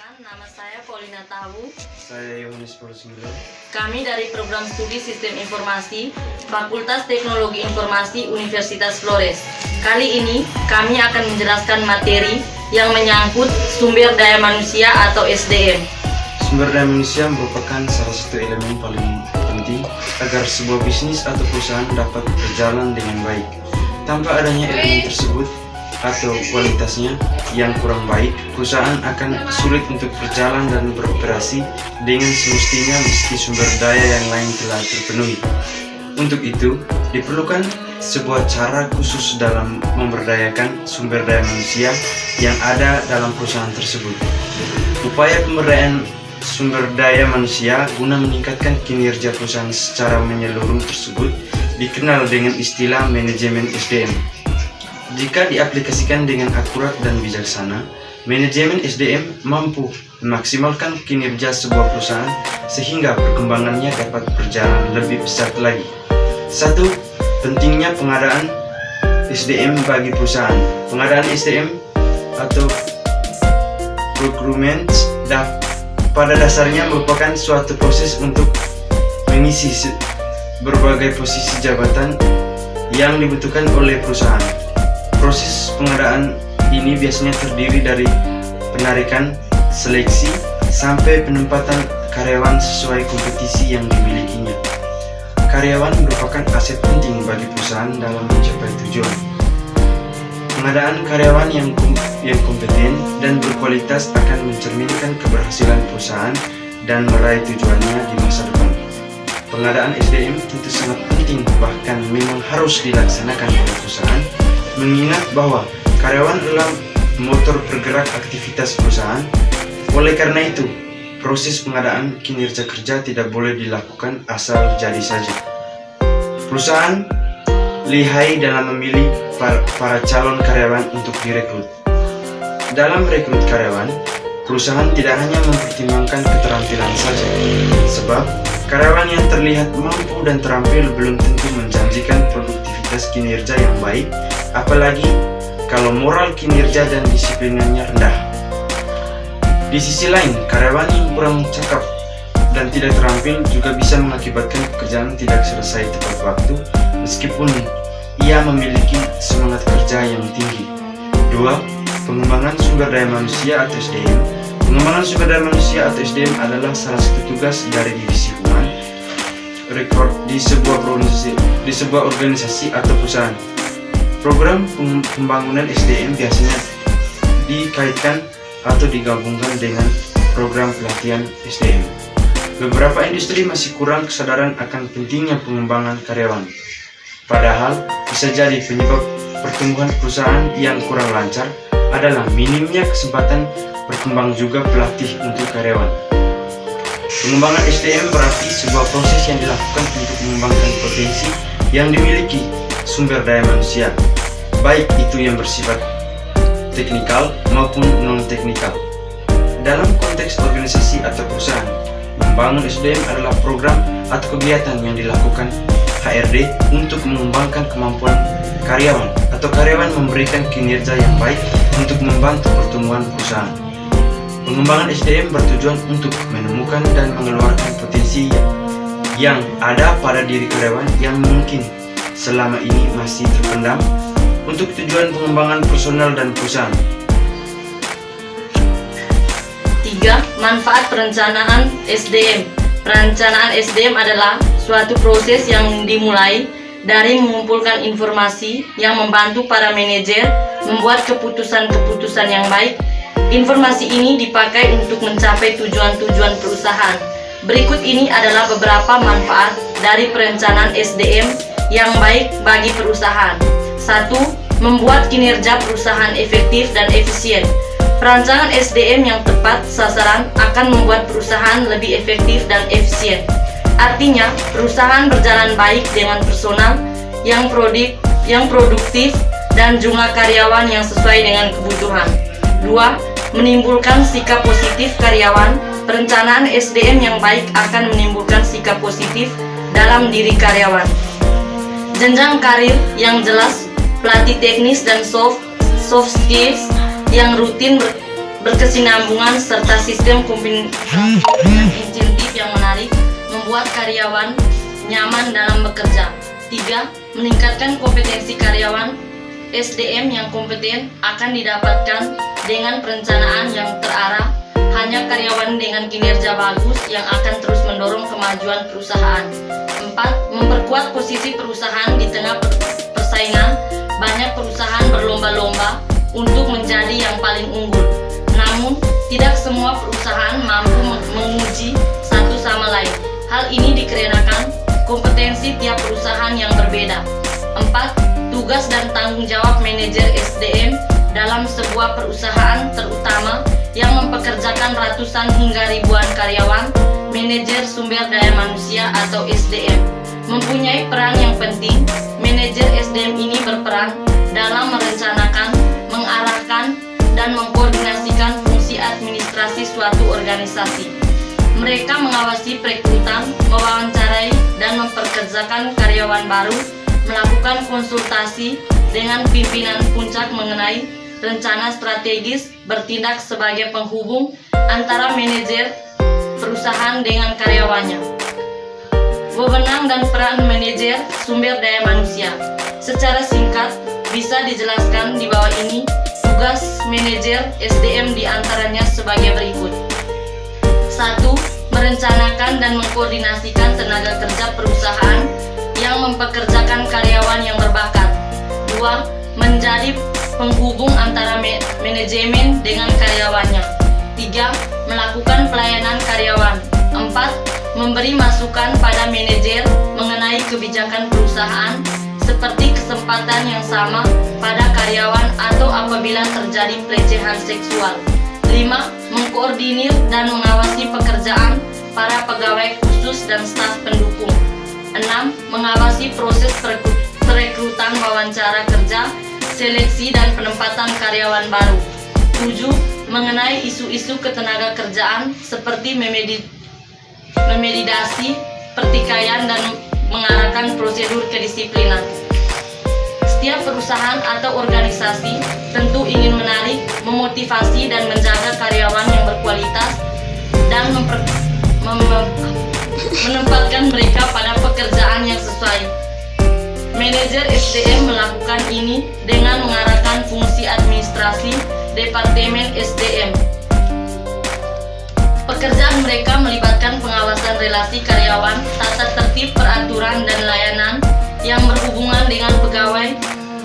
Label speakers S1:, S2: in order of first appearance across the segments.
S1: Nama saya Paulina Tahu.
S2: Saya Yohanes Porosinglo.
S1: Kami dari Program Studi Sistem Informasi, Fakultas Teknologi Informasi Universitas Flores. Kali ini kami akan menjelaskan materi yang menyangkut sumber daya manusia atau SDM.
S2: Sumber daya manusia merupakan salah satu elemen paling penting agar sebuah bisnis atau perusahaan dapat berjalan dengan baik. Tanpa adanya elemen tersebut atau kualitasnya yang kurang baik, perusahaan akan sulit untuk berjalan dan beroperasi dengan semestinya meski sumber daya yang lain telah terpenuhi. Untuk itu, diperlukan sebuah cara khusus dalam memberdayakan sumber daya manusia yang ada dalam perusahaan tersebut. Upaya pemberdayaan sumber daya manusia guna meningkatkan kinerja perusahaan secara menyeluruh tersebut dikenal dengan istilah manajemen SDM. Jika diaplikasikan dengan akurat dan bijaksana, manajemen SDM mampu memaksimalkan kinerja sebuah perusahaan sehingga perkembangannya dapat berjalan lebih pesat lagi. 1. Pentingnya pengadaan SDM bagi perusahaan. Pengadaan SDM atau procurement pada dasarnya merupakan suatu proses untuk mengisi berbagai posisi jabatan yang dibutuhkan oleh perusahaan. Proses pengadaan ini biasanya terdiri dari penarikan, seleksi, sampai penempatan karyawan sesuai kompetisi yang dimilikinya. Karyawan merupakan aset penting bagi perusahaan dalam mencapai tujuan. Pengadaan karyawan yang kompeten dan berkualitas akan mencerminkan keberhasilan perusahaan dan meraih tujuannya di masa depan. Pengadaan SDM tentu sangat penting, bahkan memang harus dilaksanakan oleh perusahaan, mengingat bahwa karyawan adalah motor bergerak aktivitas perusahaan. Oleh karena itu, proses pengadaan kinerja kerja tidak boleh dilakukan asal jadi saja. Perusahaan lihai dalam memilih para calon karyawan untuk direkrut. Dalam merekrut karyawan, perusahaan tidak hanya mempertimbangkan keterampilan saja, sebab karyawan yang terlihat mampu dan terampil belum tentu menjanjikan produktivitas kinerja yang baik, apalagi kalau moral kinerja dan disiplinnya rendah. Di sisi lain, karyawan yang kurang cakap dan tidak terampil juga bisa mengakibatkan pekerjaan tidak selesai tepat waktu meskipun ia memiliki semangat kerja yang tinggi. 2. Pengembangan sumber daya manusia atau SDM. Pengembangan sumber daya manusia atau SDM adalah salah satu tugas dari divisi human record di sebuah organisasi atau perusahaan. Program pembangunan SDM biasanya dikaitkan atau digabungkan dengan program pelatihan SDM. Beberapa industri masih kurang kesadaran akan pentingnya pengembangan karyawan. Padahal bisa jadi penyebab pertumbuhan perusahaan yang kurang lancar adalah minimnya kesempatan berkembang juga pelatih untuk karyawan. Pengembangan SDM berarti sebuah proses yang dilakukan untuk mengembangkan potensi yang dimiliki sumber daya manusia, baik itu yang bersifat teknikal maupun non-teknikal. Dalam konteks organisasi atau perusahaan, membangun SDM adalah program atau kegiatan yang dilakukan HRD untuk mengembangkan kemampuan karyawan atau karyawan memberikan kinerja yang baik untuk membantu pertumbuhan perusahaan. Pengembangan SDM bertujuan untuk menemukan dan mengeluarkan potensi yang ada pada diri karyawan yang mungkin selama ini masih terpendam untuk tujuan pengembangan personal dan perusahaan.
S1: 3. Manfaat perencanaan SDM. Perencanaan SDM adalah suatu proses yang dimulai dari mengumpulkan informasi yang membantu para manajer membuat keputusan-keputusan yang baik. Informasi ini dipakai untuk mencapai tujuan-tujuan perusahaan. Berikut ini adalah beberapa manfaat dari perencanaan SDM yang baik bagi perusahaan. 1. Membuat kinerja perusahaan efektif dan efisien. Perancangan SDM yang tepat sasaran akan membuat perusahaan lebih efektif dan efisien. Artinya, perusahaan berjalan baik dengan personal yang produktif dan jumlah karyawan yang sesuai dengan kebutuhan. 2. Menimbulkan sikap positif karyawan. Perencanaan SDM yang baik akan menimbulkan sikap positif dalam diri karyawan. Jenjang karir yang jelas, pelatih teknis dan soft skills yang rutin berkesinambungan, serta sistem kompensasi dan insentif yang menarik membuat karyawan nyaman dalam bekerja. 3. Meningkatkan kompetensi karyawan. SDM yang kompeten akan didapatkan dengan perencanaan yang terarah. Hanya karyawan dengan kinerja bagus yang akan terus mendorong kemajuan perusahaan. 4. Memperkuat posisi perusahaan di tengah persaingan. Banyak perusahaan berlomba-lomba untuk menjadi yang paling unggul. Namun, tidak semua perusahaan mampu menguji satu sama lain. Hal ini dikarenakan kompetensi tiap perusahaan yang berbeda. 4. Tugas dan tanggung jawab manajer SDM dalam sebuah perusahaan, terutama yang mempekerjakan ratusan hingga ribuan karyawan. Manajer sumber daya manusia atau SDM mempunyai peran yang penting. Manajer SDM ini berperan dalam merencanakan, mengarahkan, dan mengkoordinasikan fungsi administrasi suatu organisasi. Mereka mengawasi perekrutan, mewawancarai, dan memperkerjakan karyawan baru, melakukan konsultasi dengan pimpinan puncak mengenai rencana strategis, bertindak sebagai penghubung antara manajer perusahaan dengan karyawannya. Wewenang dan peran manajer sumber daya manusia. Secara singkat, bisa dijelaskan di bawah ini. Tugas manajer SDM diantaranya sebagai berikut. 1. Merencanakan dan mengkoordinasikan tenaga kerja perusahaan yang mempekerjakan karyawan yang berbakat. 2. Menjadi penghubung antara manajemen dengan karyawannya. 3. Melakukan pelayanan karyawan. 4. Memberi masukan pada manajer mengenai kebijakan perusahaan, seperti kesempatan yang sama pada karyawan atau apabila terjadi pelecehan seksual. 5. Mengkoordinir dan mengawasi pekerjaan para pegawai khusus dan staf pendukung. 6. Mengawasi proses perekrutan, wawancara kerja, seleksi dan penempatan karyawan baru. 7. Mengenai isu-isu ketenaga kerjaan seperti memedidasi, pertikaian, dan mengarahkan prosedur kedisiplinan. Setiap perusahaan atau organisasi tentu ingin menarik, memotivasi, dan menjaga karyawan yang berkualitas dan menempatkan mereka pada pekerjaan yang sesuai. Manajer SDM melakukan ini dengan mengarahkan fungsi administrasi Departemen SDM. Pekerjaan mereka melibatkan pengawasan relasi karyawan, tata tertib, peraturan, dan layanan yang berhubungan dengan pegawai,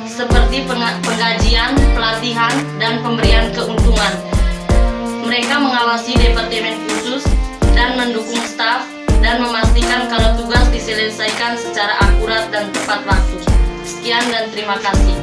S1: seperti penggajian, pelatihan, dan pemberian keuntungan. Mereka mengawasi departemen khusus dan mendukung staf dan memastikan kalau tugas diselesaikan secara akurat dan tepat waktu. Sekian dan terima kasih.